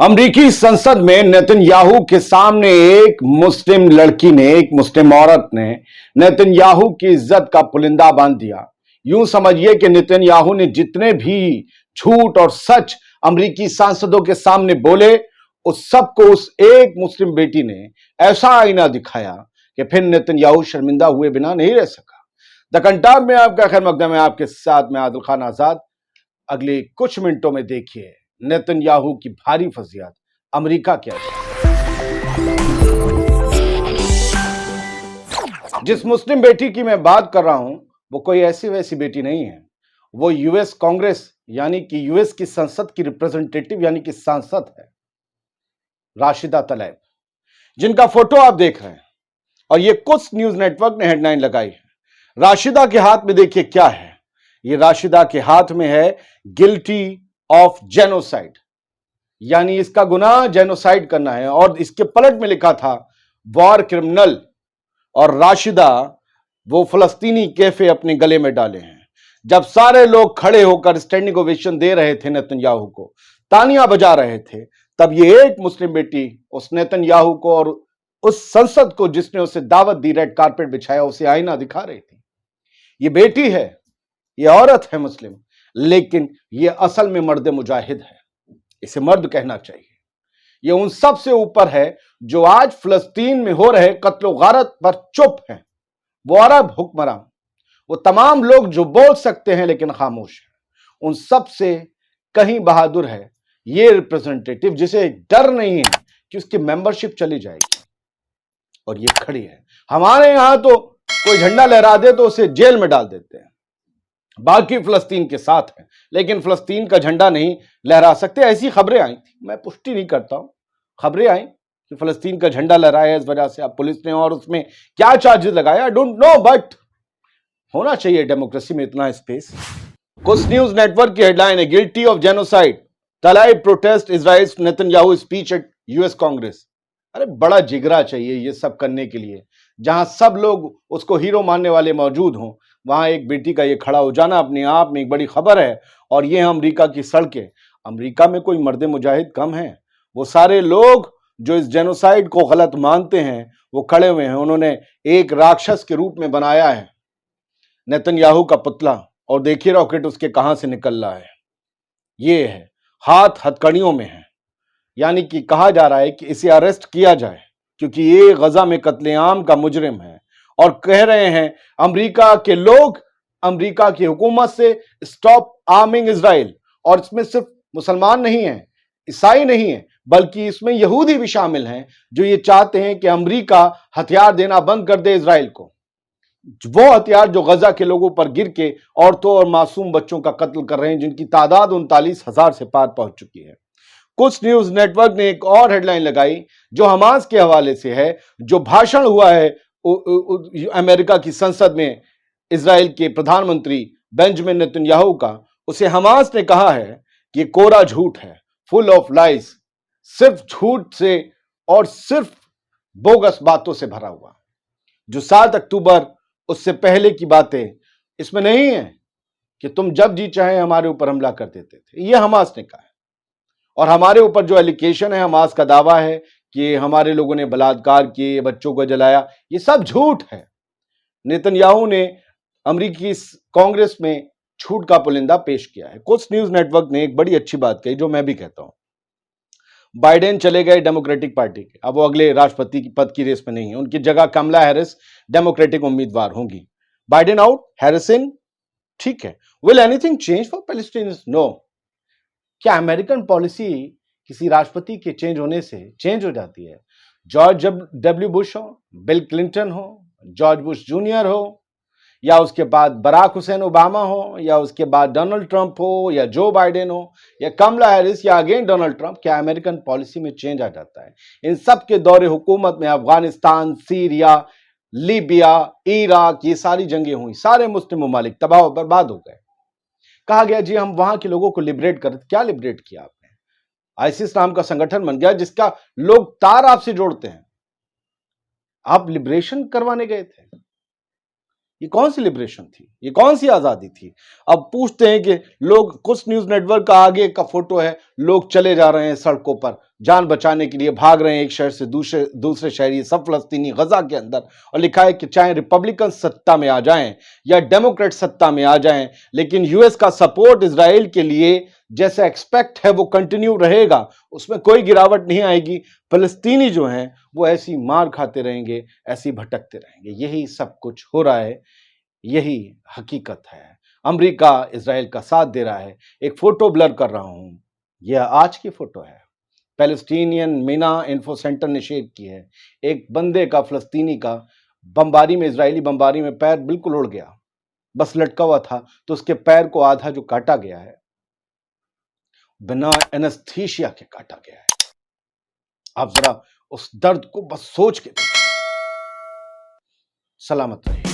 अमेरिकी संसद में नेतन्याहू के सामने एक मुस्लिम लड़की ने, एक मुस्लिम औरत ने नेतन्याहू की इज्जत का पुलिंदा बांध दिया। यूं समझिए कि नेतन्याहू ने जितने भी झूठ और सच अमेरिकी सांसदों के सामने बोले, उस सबको उस एक मुस्लिम बेटी ने ऐसा आईना दिखाया कि फिर नेतन्याहू शर्मिंदा हुए बिना नहीं रह सका। द कंटाब में आपका खैर मकदम है, आपके साथ में आदिल खान आजाद। अगले कुछ मिनटों में देखिए नेतन्याहू की भारी फजियत अमेरिका के जिस मुस्लिम बेटी की मैं बात कर रहा हूं वो कोई ऐसी वैसी बेटी नहीं है। वो यूएस कांग्रेस यानी कि यूएस की संसद की रिप्रेजेंटेटिव यानी कि सांसद है राशिदा तलैब, जिनका फोटो आप देख रहे हैं। और ये कुछ न्यूज नेटवर्क ने हेडलाइन लगाई है। राशिदा के हाथ में देखिए क्या है। ये राशिदा के हाथ में है गिल्टी ऑफ जेनोसाइड, यानी इसका गुनाह जेनोसाइड करना है। और इसके पलट में लिखा था वॉर क्रिमिनल। और राशिदा वो फलस्तीनी कैफे अपने गले में डाले हैं। जब सारे लोग खड़े होकर स्टैंडिंग ओवेशन दे रहे थे, नेतन्याहू को तालियां बजा रहे थे, तब ये एक मुस्लिम बेटी उस नेतन्याहू को और उस संसद को जिसने उसे दावत दी, रेड कारपेट बिछाया, उसे आईना दिखा रही थी। ये बेटी है, ये औरत है मुस्लिम, लेकिन ये असल में मर्द मुजाहिद है। इसे मर्द कहना चाहिए। ये उन सब से ऊपर है जो आज फिलिस्तीन में हो रहे कत्ल गारत पर चुप हैं। वो अरब हुक्मरान, वो तमाम लोग जो बोल सकते हैं लेकिन खामोश हैं, उन सब से कहीं बहादुर है ये रिप्रेजेंटेटिव, जिसे डर नहीं है कि उसकी मेंबरशिप चली जाएगी। और ये खड़ी है। हमारे यहां तो कोई झंडा लहरा दे तो उसे जेल में डाल देते हैं। बाकी फिलिस्तीन के साथ है, लेकिन फिलिस्तीन का झंडा नहीं लहरा सकते। ऐसी खबरें आई थी, मैं पुष्टि नहीं करता हूं, खबरें आई कि फिलिस्तीन का झंडा लहराया इस वजह से अब पुलिस ने, और उसमें क्या चार्जेस लगाया आई डोंट नो, बट होना चाहिए डेमोक्रेसी में इतना स्पेस। कुछ न्यूज नेटवर्क की हेडलाइन है guilty of genocide, Tlaib protest Israel Netanyahu speech at US Congress. अरे बड़ा जिगरा चाहिए ये सब करने के लिए। जहां सब लोग उसको हीरो मानने वाले मौजूद हों, वहां एक बेटी का ये खड़ा हो जाना अपने आप में एक बड़ी खबर है। और ये अमेरिका की सड़कें, अमेरिका में कोई मर्द मुजाहिद कम है? वो सारे लोग जो इस जेनोसाइड को गलत मानते हैं वो खड़े हुए हैं। उन्होंने एक राक्षस के रूप में बनाया है नेतन्याहू का पुतला, और देखिए रॉकेट उसके कहां से निकल रहा है। ये है, हाथ हथकड़ियों में है। यानी कि कहा जा रहा है कि इसे अरेस्ट किया जाए क्योंकि ये गजा में कत्लेआम का मुजरिम है। और कह रहे हैं अमेरिका के लोग, अमेरिका की हुकूमत से स्टॉप आर्मिंग इजराइल। और इसमें सिर्फ मुसलमान नहीं है, ईसाई नहीं है, बल्कि इसमें यहूदी भी शामिल हैं जो ये चाहते हैं कि अमेरिका हथियार देना बंद कर दे इजराइल को। वो हथियार जो गजा के लोगों पर गिर के औरतों और मासूम बच्चों का कत्ल कर रहे हैं, जिनकी तादाद 39,000 से पार पहुंच चुकी है। कुछ न्यूज नेटवर्क ने एक और हेडलाइन लगाई जो हमास के हवाले से है। जो भाषण हुआ है अमेरिका की संसद में इजराइल के प्रधानमंत्री बेंजामिन नेतन्याहू का, उसे हमास ने कहा है कि कोरा झूठ है, फुल ऑफ लाइज, सिर्फ झूठ से और सिर्फ बोगस बातों से भरा हुआ। जो 7 अक्टूबर उससे पहले की बातें इसमें नहीं है कि तुम जब जी चाहे हमारे ऊपर हमला कर देते थे, यह हमास ने कहा है। और हमारे ऊपर जो एलिगेशन है, हमास का दावा है कि हमारे लोगों ने बलात्कार किए, बच्चों को जलाया, ये सब झूठ है। नेतन्याहू ने अमेरिकी कांग्रेस में झूठ का पुलिंदा पेश किया है। कुछ न्यूज नेटवर्क ने एक बड़ी अच्छी बात कही जो मैं भी कहता हूं। बाइडेन चले गए डेमोक्रेटिक पार्टी के, अब वो अगले राष्ट्रपति पद की रेस में नहीं है। उनकी जगह कमला हैरिस डेमोक्रेटिक उम्मीदवार होंगी। बाइडेन आउट, हैरिस इन, ठीक है। Will anything change for Palestinians? No. क्या अमेरिकन पॉलिसी किसी राष्ट्रपति के चेंज होने से चेंज हो जाती है? जॉर्ज डब्ल्यू बुश हो, बिल क्लिंटन हो, जॉर्ज बुश जूनियर हो, या उसके बाद बराक हुसैन ओबामा हो, या उसके बाद डोनाल्ड ट्रंप हो, या जो बाइडेन हो, या कमला हैरिस, या अगेन डोनाल्ड ट्रंप, क्या अमेरिकन पॉलिसी में चेंज आ जाता है? इन सब के दौरे हुकूमत में अफगानिस्तान, सीरिया, लीबिया, इराक, ये सारी जंगें हुई, सारे मुस्लिम ममालिक तबाह बर्बाद हो गए। कहा गया जी हम वहां के लोगों को लिबरेट कर। क्या लिबरेट किया आपने? आईसिस नाम का संगठन बन गया जिसका लोग तार आपसे जोड़ते हैं। आप लिबरेशन करवाने गए थे? ये कौन सी लिबरेशन थी, ये कौन सी आजादी थी? अब पूछते हैं कि लोग, कुछ न्यूज नेटवर्क का आगे का फोटो है, लोग चले जा रहे हैं सड़कों पर जान बचाने के लिए, भाग रहे हैं एक शहर से दूसरे दूसरे शहर, ये सब फलस्तीनी गजा के अंदर, और लिखा है कि चाहे रिपब्लिकन सत्ता में आ जाएं या डेमोक्रेट सत्ता में आ जाएं, लेकिन यूएस का सपोर्ट इजराइल के लिए जैसा एक्सपेक्ट है वो कंटिन्यू रहेगा, उसमें कोई गिरावट नहीं आएगी। फलस्तीनी जो हैं वो ऐसी मार खाते रहेंगे, ऐसी भटकते रहेंगे। यही सब कुछ हो रहा है, यही हकीकत है। अमेरिका इजराइल का साथ दे रहा है। एक फोटो ब्लर कर रहा हूं, यह आज की फोटो है, पैलेस्टीनियन मीना इन्फो सेंटर ने शेयर की है। एक बंदे का, फलस्तीनी का, बमबारी में, इजरायली बमबारी में पैर बिल्कुल उड़ गया, बस लटका हुआ था, तो उसके पैर को आधा जो काटा गया है, बिना एनेस्थीसिया के काटा गया है। आप जरा उस दर्द को बस सोच के देखिए। सलामत रहिए।